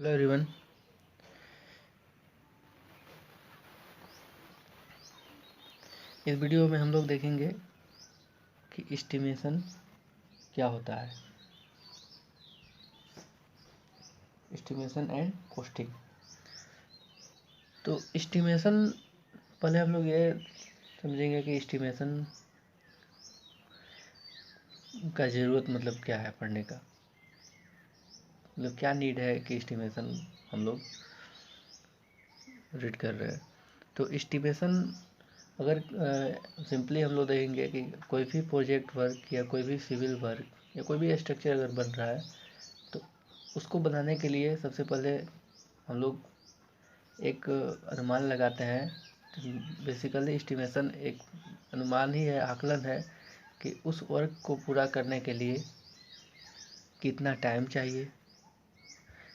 Hello everyone. इस video में हम लोग देखेंगे कि एस्टिमेशन क्या होता है। Estimation and costing. तो एस्टिमेशन पहले हम लोग ये समझेंगे कि एस्टिमेशन का ज़रूरत मतलब क्या है पढ़ने का, मतलब क्या नीड है कि एस्टिमेशन हम लोग रीड कर रहे हैं। तो एस्टिमेशन अगर सिंपली हम लोग देखेंगे कि कोई भी प्रोजेक्ट वर्क या कोई भी सिविल वर्क या कोई भी स्ट्रक्चर अगर बन रहा है तो उसको बनाने के लिए सबसे पहले हम लोग एक अनुमान लगाते हैं। तो बेसिकली एस्टिमेशन एक अनुमान ही है, आकलन है कि उस वर्क को पूरा करने के लिए कितना टाइम चाहिए,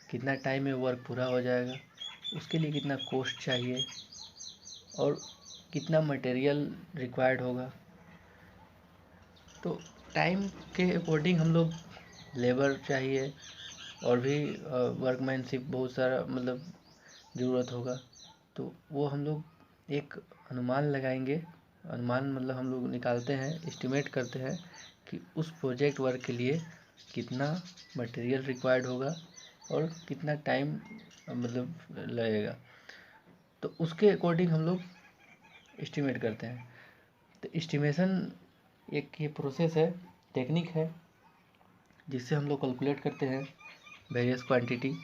कितना टाइम में वर्क पूरा हो जाएगा, उसके लिए कितना कॉस्ट चाहिए और कितना मटेरियल रिक्वायर्ड होगा। तो टाइम के अकॉर्डिंग हम लोग लेबर चाहिए और भी वर्कमैनशिप बहुत सारा मतलब ज़रूरत होगा। तो वो हम लोग एक अनुमान लगाएंगे। अनुमान मतलब हम लोग निकालते हैं, एस्टिमेट करते हैं कि उस प्रोजेक्ट वर्क के लिए कितना मटेरियल रिक्वायर्ड होगा और कितना टाइम मतलब लगेगा। तो उसके अकॉर्डिंग हम लोग एस्टिमेट करते हैं। तो एस्टिमेशन एक ये प्रोसेस है, टेक्निक है, जिससे हम लोग कैलकुलेट करते हैं वेरियस क्वांटिटी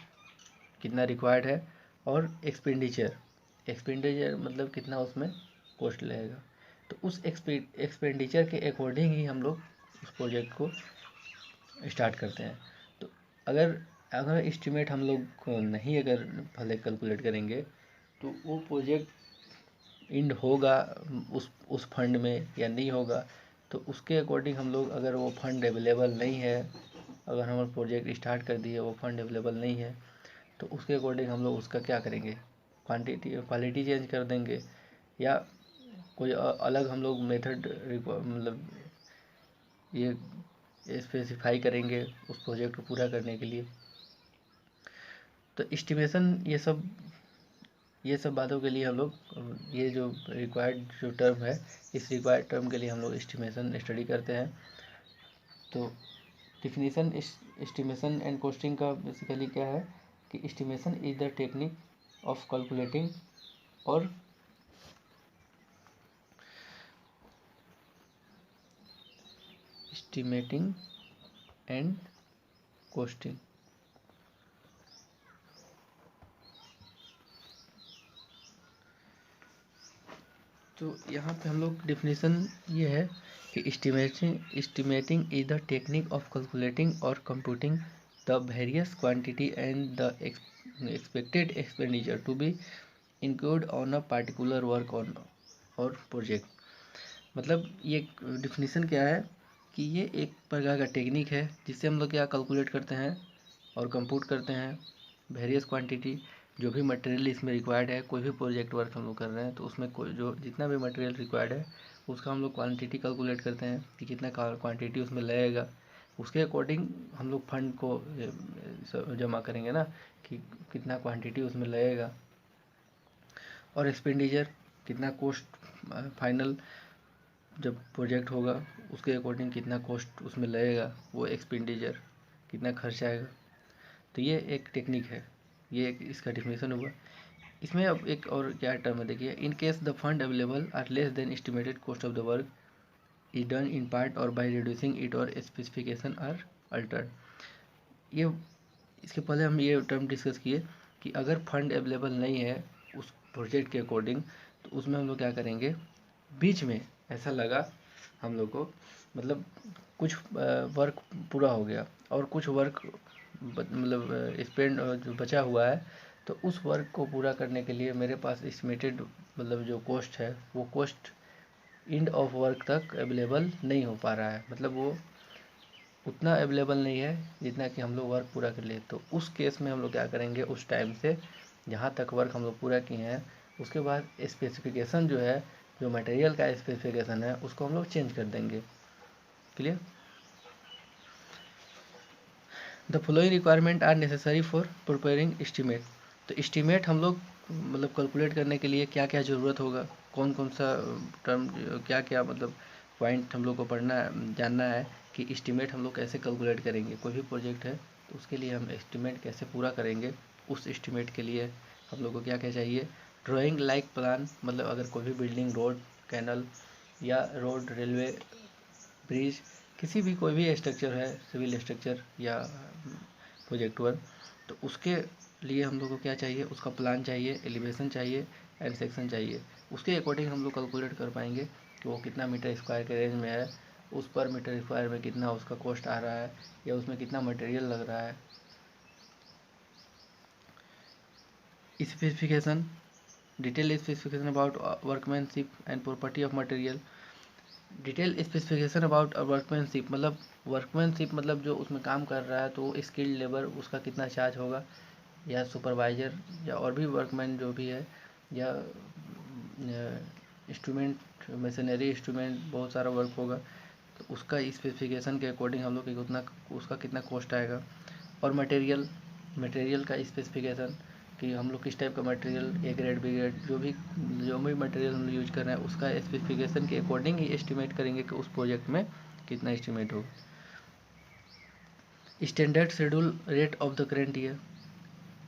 कितना रिक्वायर्ड है और एक्सपेंडिचर मतलब कितना उसमें कॉस्ट लगेगा। तो उस एक्सपेंडिचर के अकॉर्डिंग ही हम लोग उस प्रोजेक्ट को स्टार्ट करते हैं। तो अगर अगर एस्टिमेट हम लोग नहीं अगर पहले कैलकुलेट करेंगे तो वो प्रोजेक्ट इंड होगा उस फंड में या नहीं होगा। तो उसके अकॉर्डिंग हम लोग, अगर वो फंड अवेलेबल नहीं है, अगर हम प्रोजेक्ट स्टार्ट कर दिए वो फंड अवेलेबल नहीं है, तो उसके अकॉर्डिंग हम लोग उसका क्या करेंगे, क्वालिटी चेंज कर देंगे या कोई अलग हम लोग मेथड मतलब ये स्पेसिफाई करेंगे उस प्रोजेक्ट को पूरा करने के लिए। तो एस्टिमेशन ये सब बातों के लिए हम लोग ये जो रिक्वायर्ड जो टर्म है, इस रिक्वायर्ड टर्म के लिए हम लोग एस्टिमेशन स्टडी करते हैं। तो डिफिनीसन एस्टिमेशन एंड कॉस्टिंग का बेसिकली क्या है कि estimation is the technique of calculating और एस्टिमेटिंग एंड कॉस्टिंग। तो यहाँ पे हम लोग डिफिनीसन ये है कि estimating is the technique of calculating और computing the various quantity and the expected expenditure to be include on a particular work on और प्रोजेक्ट। मतलब ये डिफिनीसन क्या है कि ये एक प्रकार का टेक्निक है जिससे हम लोग क्या कैलकुलेट करते हैं और कंप्यूट करते हैं वेरियस क्वांटिटी, जो भी मटेरियल इसमें रिक्वायर्ड है। कोई भी प्रोजेक्ट वर्क हम लोग कर रहे हैं तो उसमें कोई जो जितना भी मटेरियल रिक्वायर्ड है उसका हम लोग क्वांटिटी कैलकुलेट करते हैं कि कितना क्वांटिटी उसमें लगेगा। उसके अकॉर्डिंग हम लोग फंड को जमा करेंगे ना कि कितना क्वांटिटी उसमें लगेगा। और एक्सपेंडिचर कितना कॉस्ट फाइनल जब प्रोजेक्ट होगा उसके अकॉर्डिंग कितना कॉस्ट उसमें लगेगा, वो एक्सपेंडिचर कितना खर्च आएगा। तो ये एक टेक्निक है, ये एक इसका डिफिनेशन हुआ। इसमें अब एक और क्या टर्म है देखिए, in case the fund available are less than estimated cost of the work is done in part or by reducing it or specification are altered. ये इसके पहले हम ये टर्म डिस्कस किए कि अगर फंड अवेलेबल नहीं है उस प्रोजेक्ट के अकॉर्डिंग तो उसमें हम लोग क्या करेंगे, बीच में ऐसा लगा हम लोग को, मतलब कुछ वर्क पूरा हो गया और कुछ वर्क मतलब स्पेंड जो बचा हुआ है, तो उस वर्क को पूरा करने के लिए मेरे पास एस्टिमेटेड मतलब जो कॉस्ट है वो कॉस्ट एंड ऑफ वर्क तक अवेलेबल नहीं हो पा रहा है, मतलब वो उतना अवेलेबल नहीं है जितना कि हम लोग वर्क पूरा कर लिए। तो उस केस में हम लोग क्या करेंगे, उस टाइम से जहाँ तक वर्क हम लोग पूरा किए हैं उसके बाद स्पेसिफिकेशन जो है, जो मटेरियल का स्पेसिफिकेशन है उसको हम लोग चेंज कर देंगे। Clear. The following requirement are necessary for preparing estimate. तो एस्टीमेट हम लोग मतलब कैलकुलेट करने के लिए क्या क्या ज़रूरत होगा, कौन कौन सा टर्म, क्या क्या मतलब पॉइंट हम लोग को पढ़ना जानना है कि एस्टीमेट हम लोग कैसे कैलकुलेट करेंगे। कोई भी प्रोजेक्ट है तो उसके लिए हम एस्टीमेट कैसे पूरा करेंगे, उस एस्टीमेट के लिए हम लोग को क्या क्या चाहिए। ड्राइंग लाइक प्लान, मतलब अगर कोई भी बिल्डिंग, रोड, कैनल या रोड, रेलवे, ब्रिज, किसी भी कोई भी स्ट्रक्चर है, सिविल स्ट्रक्चर या प्रोजेक्ट वर्क, तो उसके लिए हम लोग को क्या चाहिए, उसका प्लान चाहिए, एलिवेशन चाहिए एंड सेक्शन चाहिए। उसके अकॉर्डिंग हम लोग कैलकुलेट कर पाएंगे कि वो कितना मीटर स्क्वायर के रेंज में है, उस पर मीटर स्क्वायर में कितना उसका कॉस्ट आ रहा है या उसमें कितना मटेरियल लग रहा है। Specification, detail specification about workmanship and property of material. Detail specification about workmanship, मतलब वर्कमैनशिप मतलब जो उसमें काम कर रहा है तो स्किल्ड लेबर, उसका कितना चार्ज होगा, या सुपरवाइज़र या और भी वर्कमैन जो भी है, या इंस्ट्रूमेंट, मशीनरी इंस्ट्रूमेंट, बहुत सारा वर्क होगा तो उसका स्पेसिफिकेशन के अकॉर्डिंग हम लोग कि उतना उसका कितना कॉस्ट आएगा। और मटेरियल, मटेरियल का स्पेसिफिकेशन कि हम लोग किस टाइप का material, A grade, B grade, जो भी मटेरियल हम लोग यूज कर रहे हैं उसका स्पेसिफिकेशन के अकॉर्डिंग ही एस्टिमेट करेंगे कि उस प्रोजेक्ट में कितना एस्टिमेट होगा। Standard schedule rate of the current year,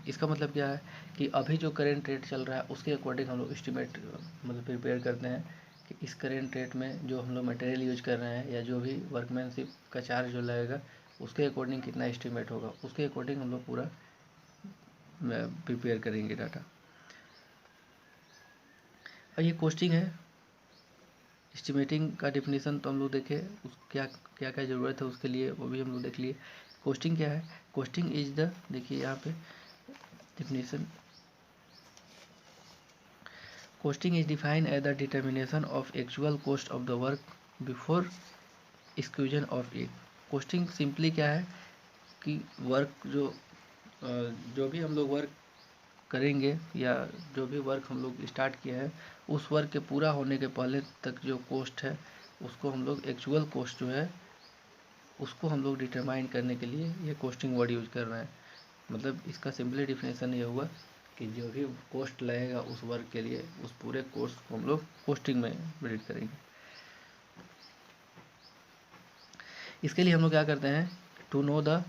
इसका मतलब क्या है कि अभी जो करेंट रेट चल रहा है उसके अकॉर्डिंग हम लोग एस्टिमेट मतलब प्रिपेयर करते हैं कि इस करेंट रेट में जो हम लोग मटेरियल यूज कर रहे हैं या जो भी वर्कमैनशिप का चार्ज जो लगेगा उसके अकॉर्डिंग कितना एस्टिमेट होगा, उसके अकॉर्डिंग हम लोग पूरा प्रिपेयर करेंगे डाटा। और ये कॉस्टिंग है, एस्टिमेटिंग का डेफिनेशन तो हम लोग देखे, उस क्या क्या क्या ज़रूरत है उसके लिए वो भी हम लोग देख लिए। कॉस्टिंग क्या है, कॉस्टिंग इज द, देखिए यहाँ पे definition, costing is defined as the determination of actual cost of the work before exclusion of it। costing simply क्या है कि वर्क जो भी हम लोग वर्क करेंगे या जो भी वर्क हम लोग स्टार्ट किए हैं उस वर्क के पूरा होने के पहले तक जो कॉस्ट है उसको हम लोग एक्चुअल कॉस्ट जो है उसको हम लोग डिटरमाइन करने के लिए ये कॉस्टिंग वर्ड यूज कर रहे हैं। मतलब इसका सिंपली डिफिनेशन ये हुआ कि जो भी कॉस्ट लगेगा उस वर्क के लिए उस पूरे कॉस्ट को हम लोग कॉस्टिंग में रीड करेंगे। इसके लिए हम लोग क्या करते हैं, to know the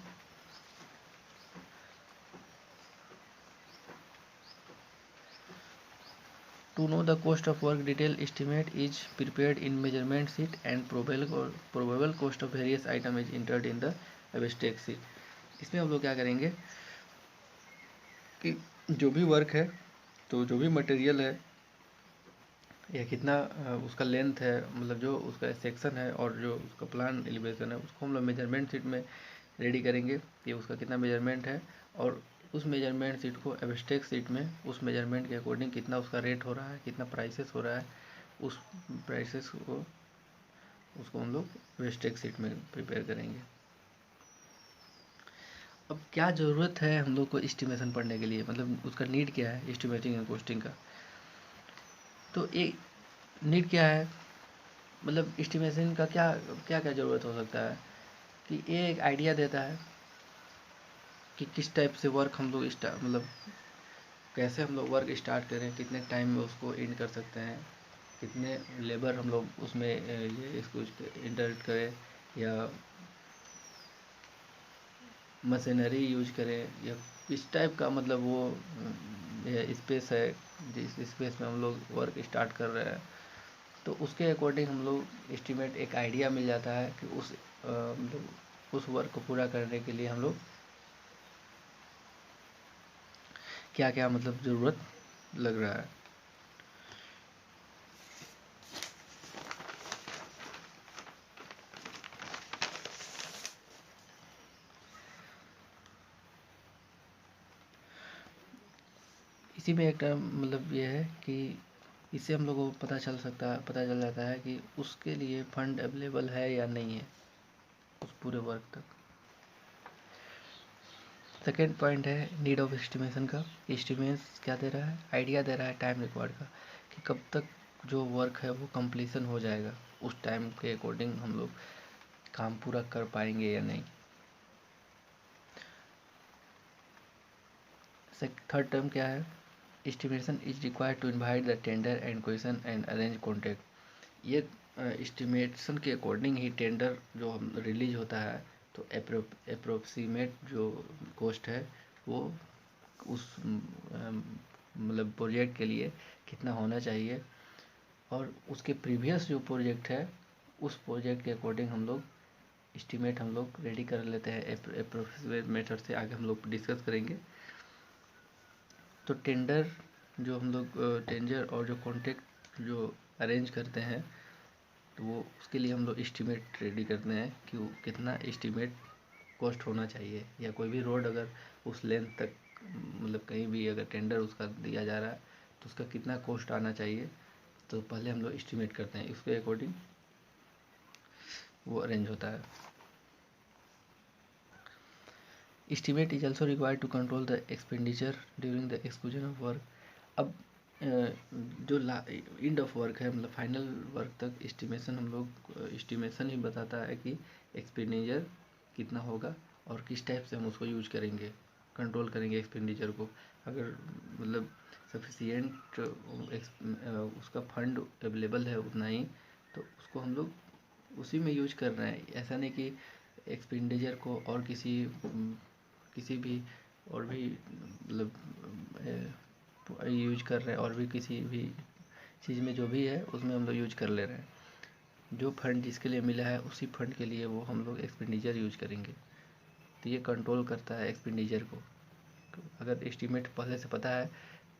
cost of work detail estimate is prepared in measurement sheet and probable cost of various item is entered in the abstract sheet। इसमें हम लोग क्या करेंगे कि जो भी वर्क है तो जो भी मटेरियल है या कितना उसका लेंथ है, मतलब जो उसका सेक्शन है और जो उसका प्लान एलिवेशन है उसको हम लोग मेजरमेंट शीट में रेडी करेंगे कि उसका कितना मेजरमेंट है और उस मेजरमेंट शीट को एब्स्ट्रैक्ट शीट में उस मेजरमेंट के अकॉर्डिंग कितना उसका रेट हो रहा है, कितना प्राइसेस हो रहा है, उस प्राइसेस को उसको हम लोग एब्स्ट्रैक्ट शीट में प्रिपेयर करेंगे। अब क्या ज़रूरत है हम लोग को एस्टिमेशन पढ़ने के लिए, मतलब उसका नीड क्या है एस्टिमेटिंग एंड कॉस्टिंग का। तो एक नीड क्या है, मतलब एस्टिमेशन का क्या क्या क्या ज़रूरत हो सकता है कि ये एक आइडिया देता है कि किस टाइप से वर्क हम लोग मतलब कैसे हम लोग वर्क स्टार्ट करें, कितने टाइम में उसको एंड कर सकते हैं, कितने लेबर हम लोग उसमें ये इसको इंटरेक्ट करें या मशीनरी यूज करें या किस टाइप का मतलब वो स्पेस है जिस स्पेस में हम लोग वर्क स्टार्ट कर रहे हैं। तो उसके अकॉर्डिंग हम लोग एस्टिमेट एक आइडिया मिल जाता है कि मतलब उस वर्क को पूरा करने के लिए हम लोग क्या क्या मतलब ज़रूरत लग रहा है। इसी में एक मतलब ये है कि इससे हम लोगों को पता चल जाता है कि उसके लिए फंड अवेलेबल है या नहीं है उस पूरे वर्क तक। सेकेंड पॉइंट है नीड ऑफ एस्टिमेशन का। एस्टिमेट्स क्या दे रहा है, आइडिया दे रहा है टाइम रिक्वायर्ड का कि कब तक जो वर्क है वो कंप्लीशन हो जाएगा, उस टाइम के अकॉर्डिंग हम लोग काम पूरा कर पाएंगे या नहीं। थर्ड टर्म क्या है, estimation is required to invite the tender and question and arrange contract. ये एस्टिमेशन के अकॉर्डिंग ही टेंडर जो हम रिलीज होता है, तो अप्रोक्सीमेट जो कॉस्ट है वो उस मतलब प्रोजेक्ट के लिए कितना होना चाहिए, और उसके प्रीवियस जो प्रोजेक्ट है उस प्रोजेक्ट के अकॉर्डिंग हम लोग एस्टीमेट हम लोग रेडी कर लेते हैं। अप्रोक्सीमेट मेथड से आगे हम लोग डिस्कस करेंगे। तो टेंडर जो हम लोग टेंडर और जो कॉन्ट्रैक्ट जो अरेंज करते हैं, तो वो उसके लिए हम लोग एस्टीमेट रेडी करते हैं कि वो कितना एस्टीमेट कॉस्ट होना चाहिए, या कोई भी रोड अगर उस लेंथ तक मतलब कहीं भी अगर टेंडर उसका दिया जा रहा है तो उसका कितना कॉस्ट आना चाहिए, तो पहले हम लोग एस्टीमेट करते हैं, उसके अकॉर्डिंग वो अरेंज होता है। Estimate is also required to control the expenditure during the execution of work. अब जो एंड ऑफ वर्क है मतलब फाइनल वर्क तक एस्टिमेशन हम लोग एस्टिमेशन ही बताता है कि एक्सपेंडिचर कितना होगा और किस टाइप से हम उसको यूज करेंगे, कंट्रोल करेंगे एक्सपेंडिचर को। अगर मतलब सफिशिएंट उसका फंड अवेलेबल है उतना ही, तो उसको हम लोग उसी में यूज कर रहे हैं। ऐसा नहीं कि एक्सपेंडिचर को और किसी भी और भी मतलब यूज कर रहे हैं, और भी किसी भी चीज़ में जो भी है उसमें हम लोग यूज कर ले रहे हैं। जो फंड जिसके लिए मिला है उसी फंड के लिए वो हम लोग एक्सपेंडिचर यूज करेंगे। तो ये कंट्रोल करता है एक्सपेंडिचर को। तो अगर एस्टीमेट पहले से पता है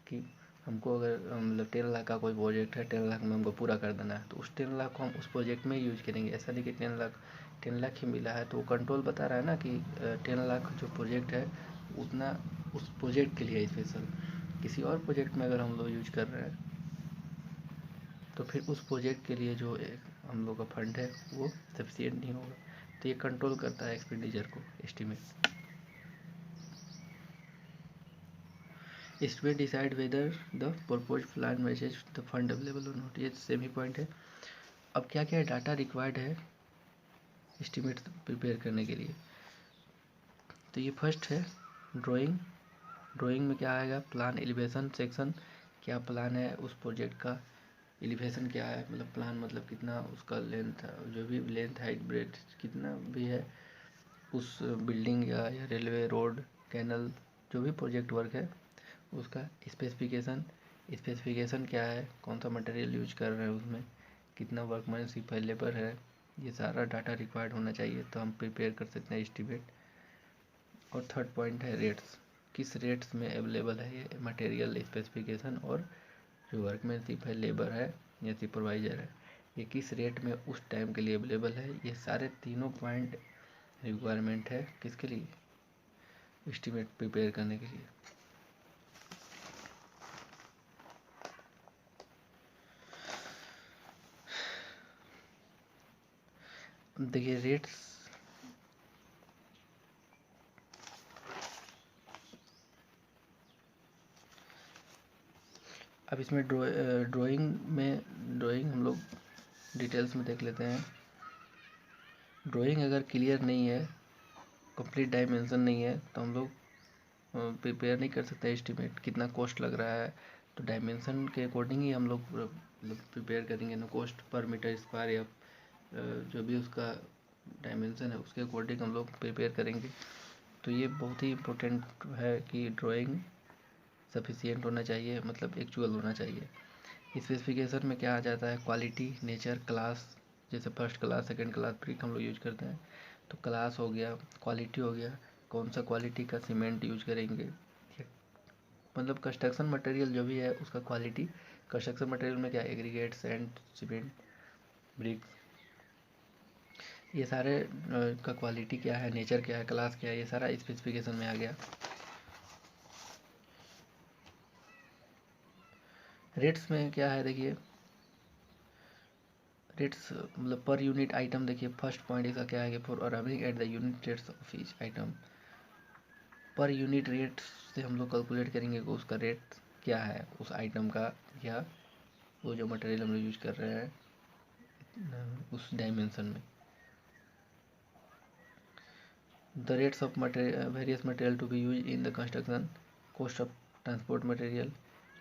कि हमको अगर मतलब 10 लाख का कोई प्रोजेक्ट है, 10 लाख में हमको पूरा कर देना है, तो उस 10 लाख को हम उस प्रोजेक्ट में यूज करेंगे। ऐसा नहीं कि 10 लाख ही मिला है तो वो कंट्रोल बता रहा है ना कि 10 लाख जो प्रोजेक्ट है उतना उस प्रोजेक्ट के लिए स्पेशल। किसी और प्रोजेक्ट में अगर हम लोग यूज कर रहे हैं तो फिर उस प्रोजेक्ट के लिए जो एक हम लोग का फंड है वो सफिशिएंट नहीं होगा। तो ये कंट्रोल करता है एक्सपेंडिचर को estimate. Estimate decide whether the propose plan matches the fund available और नॉट। ये सेम ही पॉइंट है। अब क्या क्या डाटा रिक्वायर्ड है एस्टिमेट प्रिपेयर करने के लिए। तो ये फर्स्ट है ड्राइंग। ड्राइंग में क्या आएगा, प्लान एलिवेशन सेक्शन, क्या प्लान है उस प्रोजेक्ट का, एलिवेशन क्या है मतलब प्लान मतलब कितना उसका लेंथ, जो भी लेंथ हाइट ब्रेथ कितना भी है उस बिल्डिंग या रेलवे रोड कैनल जो भी प्रोजेक्ट वर्क है उसका। स्पेसिफिकेशन, स्पेसिफिकेशन क्या है, कौन सा मटेरियल यूज कर रहे हैं उसमें, कितना वर्कमैनशिप है, लेबर है, ये सारा डाटा रिक्वायर्ड होना चाहिए तो हम प्रिपेयर कर सकते हैं एस्टिमेट। और थर्ड पॉइंट है रेट्स, किस रेट्स में अवेलेबल है ये मटेरियल, स्पेसिफिकेशन और जो वर्कमैनशिप है, लेबर है या सुपरवाइजर है, ये किस रेट में उस टाइम के लिए अवेलेबल है। ये सारे तीनों पॉइंट रिक्वायरमेंट है किसके लिए, एस्टिमेट प्रिपेयर करने के लिए। देखिए रेट्स, अब इसमें ड्राइंग हम लोग डिटेल्स में देख लेते हैं। ड्राइंग अगर क्लियर नहीं है, कंप्लीट डायमेंशन नहीं है, तो हम लोग प्रिपेयर नहीं कर सकते एस्टिमेट कितना कॉस्ट लग रहा है। तो डायमेंशन के अकॉर्डिंग ही हम लोग मतलब प्रिपेयर करेंगे ना, कॉस्ट पर मीटर स्क्वायर या जो भी उसका डायमेंशन है उसके अकॉर्डिंग हम लोग प्रिपेयर करेंगे। तो ये बहुत ही इम्पोर्टेंट है कि ड्राइंग सफिशिएंट होना चाहिए, मतलब एक्चुअल होना चाहिए। स्पेसिफिकेशन में क्या आ जाता है, क्वालिटी, नेचर, क्लास। जैसे first class second class brick हम लोग यूज करते हैं, तो क्लास हो गया, क्वालिटी हो गया, कौन सा क्वालिटी का सीमेंट यूज करेंगे, मतलब कंस्ट्रक्शन मटेरियल जो भी है उसका क्वालिटी। कंस्ट्रक्शन मटेरियल में क्या, एग्रीगेट, सैंड, सीमेंट, ब्रिक, ये सारे का क्वालिटी क्या है, नेचर क्या है, क्लास क्या है, ये सारा स्पेसिफिकेशन में आ गया। रेट्स में क्या है, देखिए रेट्स मतलब पर यूनिट आइटम। देखिए फर्स्ट पॉइंट इसका क्या है कि for arriving at the unit rates of each item, per unit rate से हम लोग कैलकुलेट करेंगे कि उसका रेट क्या है उस आइटम का, या वो जो मटेरियल हम लोग यूज कर रहे हैं उस डायमेंशन में। The rates of various material to be use in the construction, cost of transport material,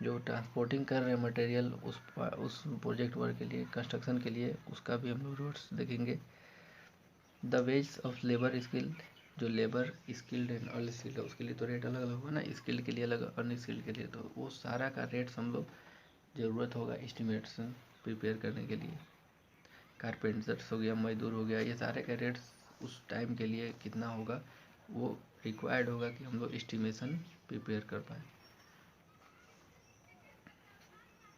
जो ट्रांसपोर्टिंग कर रहे हैं मटेरियल उस प्रोजेक्ट वर्क के लिए, कंस्ट्रक्शन के लिए, उसका भी हम लोग रेट्स देखेंगे। The ways of labour skill, जो लेबर स्किल्ड एंड अनस्किल्ड है उसके लिए तो रेट अलग अलग होगा ना, स्किल्ड के लिए अलग, अनस्किल्ड के लिए, तो वो सारा का रेट्स हम लोग ज़रूरत होगा एस्टिमेशन प्रिपेयर करने के लिए। कारपेंटर्स हो गया, मजदूर हो गया, ये सारे का रेट्स उस टाइम के लिए कितना होगा वो रिक्वायर्ड होगा कि हम लोग एस्टिमेशन प्रिपेयर कर पाएँ।